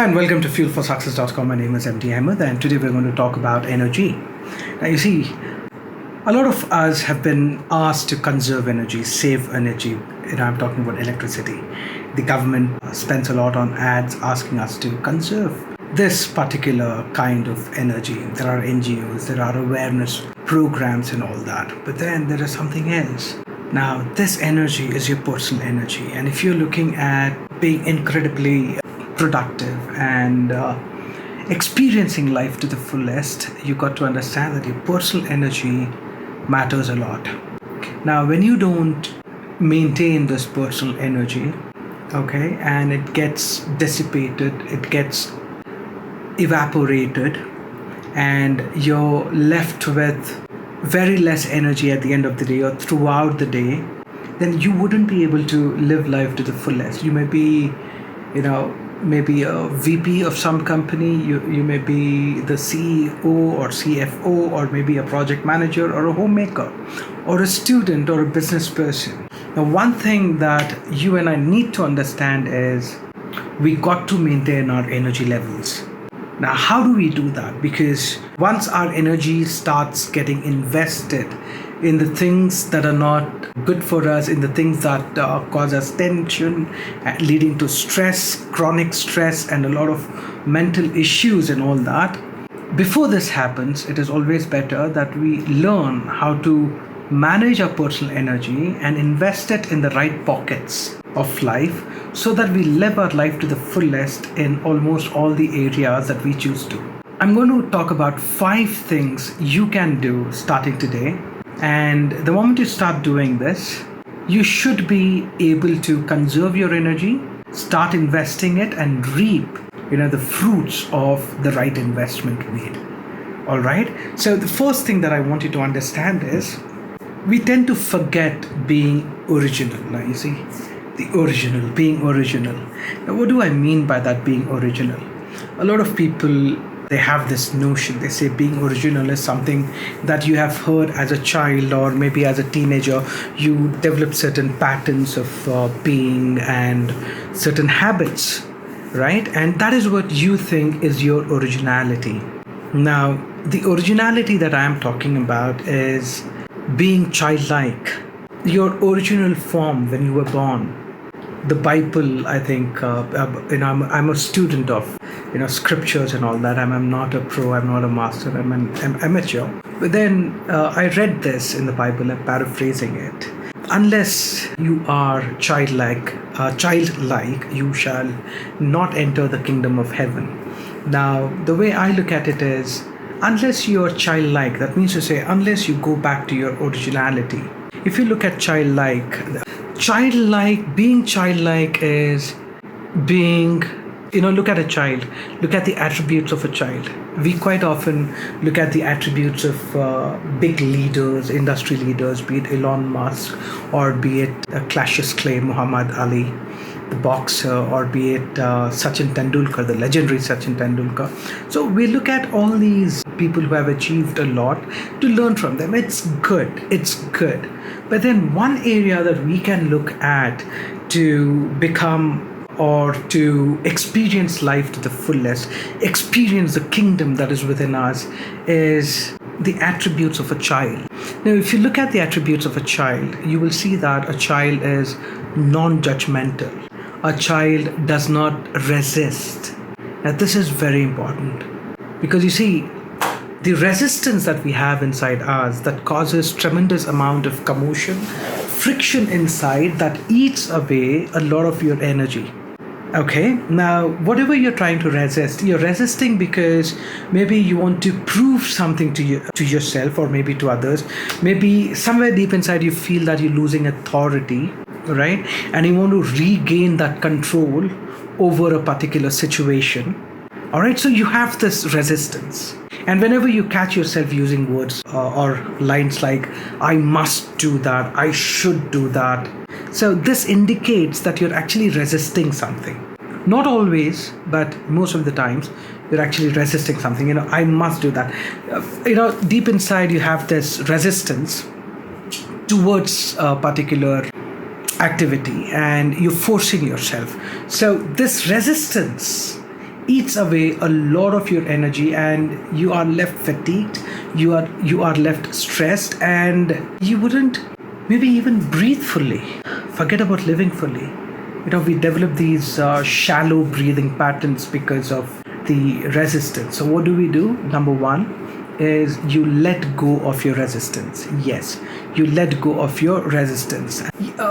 Hi and welcome to fuelforsuccess.com. My name is MD Ahmed and today we're going to talk about energy. Now you see, a lot of us have been asked to conserve energy, save energy. I'm talking about electricity. The government spends a lot on ads asking us to conserve this particular kind of energy. There are NGOs, there are awareness programs and all that. But then there is something else. Now, this energy is your personal energy. And if you're looking at being incredibly productive and experiencing life to the fullest, you got to understand that your personal energy matters a lot. Now, when you don't maintain this personal energy, okay, and it gets dissipated, it gets evaporated, and you're left with very less energy at the end of the day or throughout the day, then you wouldn't be able to live life to the fullest. You may be, maybe a VP of some company, you may be the CEO or CFO, or maybe a project manager or a homemaker or a student or a business person. Now, one thing that you and I need to understand is we got to maintain our energy levels. Now, how do we do that? Because once our energy starts getting invested in the things that are not good for us, in the things that cause us tension, leading to stress, chronic stress, and a lot of mental issues and all that, before this happens, it is always better that we learn how to manage our personal energy and invest it in the right pockets of life so that we live our life to the fullest in almost all the areas that we choose to. I'm going to talk about 5 things you can do starting today. And the moment you start doing this, you should be able to conserve your energy, start investing it, and reap, the fruits of the right investment made. All right. So the first thing that I want you to understand is we tend to forget being original. Now, you see, being original. Now, what do I mean by that, being original? A lot of people, they have this notion. They say being original is something that you have heard as a child or maybe as a teenager. You develop certain patterns of being and certain habits, right? And that is what you think is your originality. Now, the originality that I am talking about is being childlike, your original form when you were born. The Bible, I think, I'm a student of, scriptures and all that. I'm not a pro, I'm not a master, I'm an amateur. But then I read this in the Bible, I'm paraphrasing it. Unless you are childlike, you shall not enter the kingdom of heaven. Now, the way I look at it is, unless you are childlike, that means to say, unless you go back to your originality. If you look at being childlike is being, look at a child, look at the attributes of a child. We quite often look at the attributes of big leaders, industry leaders, be it Elon Musk, or be it Cassius Clay, Muhammad Ali, the boxer, or be it Sachin Tendulkar, the legendary Sachin Tendulkar. So we look at all these people who have achieved a lot to learn from them. It's good. But then one area that we can look at to become or to experience life to the fullest, experience the kingdom that is within us, is the attributes of a child. Now, if you look at the attributes of a child, you will see that a child is non-judgmental. A child does not resist. Now, this is very important because you see, the resistance that we have inside us that causes tremendous amount of commotion, friction inside that eats away a lot of your energy. Okay, now whatever you're trying to resist, you're resisting because maybe you want to prove something to yourself or maybe to others. Maybe somewhere deep inside you feel that you're losing authority, right? And you want to regain that control over a particular situation. All right, so you have this resistance. And whenever you catch yourself using words or lines like, I must do that, I should do that. So this indicates that you're actually resisting something. Not always, but most of the times, you're actually resisting something. I must do that. Deep inside you have this resistance towards a particular activity and you're forcing yourself. So this resistance eats away a lot of your energy, and you are left fatigued, you are left stressed, and you wouldn't maybe even breathe fully. Forget about living fully. We develop these shallow breathing patterns because of the resistance. So what do? Number one is you let go of your resistance. Yes, you let go of your resistance.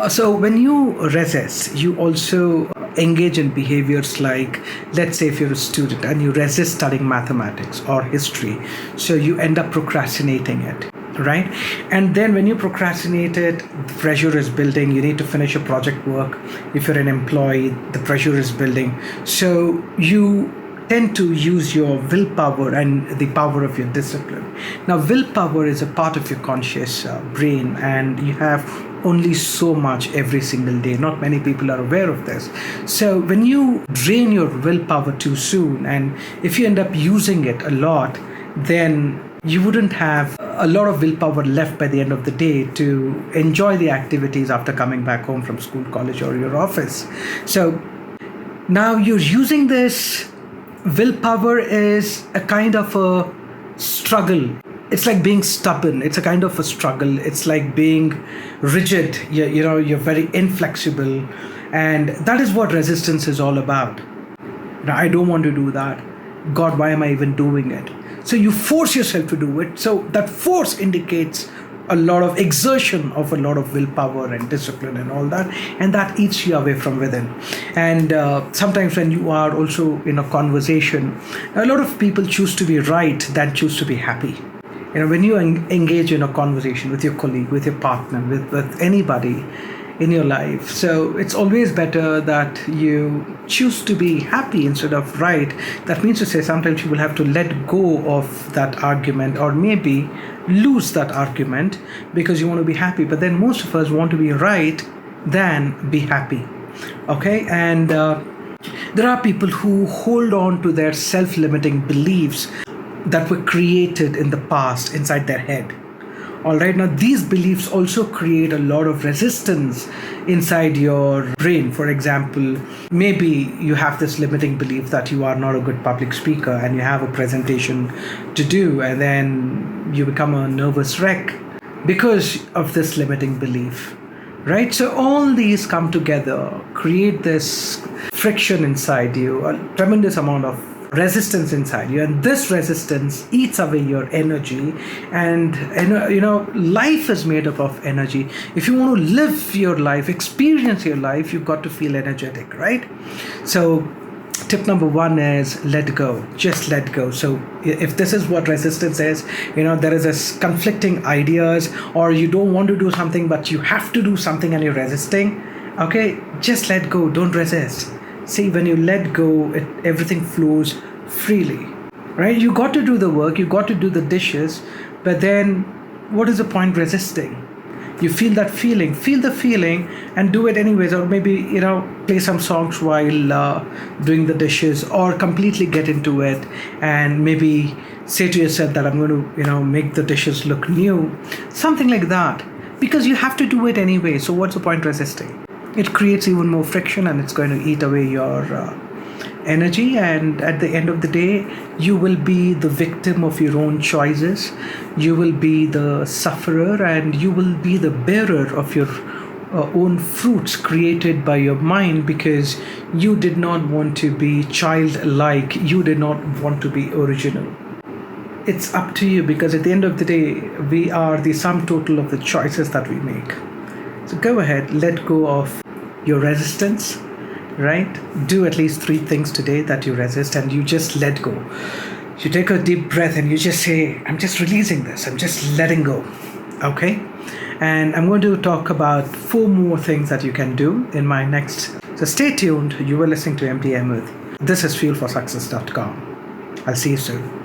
So when you resist, you also engage in behaviors like, let's say if you're a student and you resist studying mathematics or history, so you end up procrastinating it, right? And then when you procrastinate it, the pressure is building. You need to finish your project work. If you're an employee, the pressure is building. So you tend to use your willpower and the power of your discipline. Now, willpower is a part of your conscious brain, and you have only so much every single day. Not many people are aware of this. So when you drain your willpower too soon, and if you end up using it a lot, then you wouldn't have a lot of willpower left by the end of the day to enjoy the activities after coming back home from school, college, or your office. So now you're using this. Willpower is a kind of a struggle. It's like being stubborn. It's a kind of a struggle. It's like being rigid. You're very inflexible. And that is what resistance is all about. I don't want to do that. God, why am I even doing it? So you force yourself to do it. So that force indicates a lot of exertion of a lot of willpower and discipline and all that, and that eats you away from within. And sometimes when you are also in a conversation, a lot of people choose to be right than choose to be happy. When you engage in a conversation with your colleague, with your partner, with anybody in your life, so it's always better that you choose to be happy instead of right. That means to say sometimes you will have to let go of that argument, or maybe lose that argument because you want to be happy. But then most of us want to be right than be happy. Okay? And there are people who hold on to their self-limiting beliefs that were created in the past inside their head. All right, now these beliefs also create a lot of resistance inside your brain. For example, maybe you have this limiting belief that you are not a good public speaker and you have a presentation to do, and then you become a nervous wreck because of this limiting belief, right? So all these come together, create this friction inside you, a tremendous amount of resistance inside you, and this resistance eats away your energy. And life is made up of energy. If you want to live your life, experience your life, you've got to feel energetic, right? So tip number one is let go. Just let go. So if this is what resistance is, there is this conflicting ideas, or you don't want to do something but you have to do something and you're resisting, okay, just let go. Don't resist. See, when you let go, everything flows freely, right? You got to do the work, you got to do the dishes, but then what is the point resisting? You feel that feeling, feel the feeling and do it anyways. Or maybe, play some songs while doing the dishes, or completely get into it and maybe say to yourself that I'm going to, make the dishes look new, something like that, because you have to do it anyway. So what's the point resisting? It creates even more friction, and it's going to eat away your energy. And at the end of the day, you will be the victim of your own choices. You will be the sufferer, and you will be the bearer of your own fruits created by your mind, because you did not want to be childlike. You did not want to be original. It's up to you, because at the end of the day, we are the sum total of the choices that we make. So go ahead, let go of your resistance, right? Do at least 3 things today that you resist, and you just let go. You take a deep breath and you just say, I'm just releasing this. I'm just letting go. Okay? And I'm going to talk about 4 more things that you can do in my next. So stay tuned. You were listening to MD Ahmed. This is fuelforsuccess.com. I'll see you soon.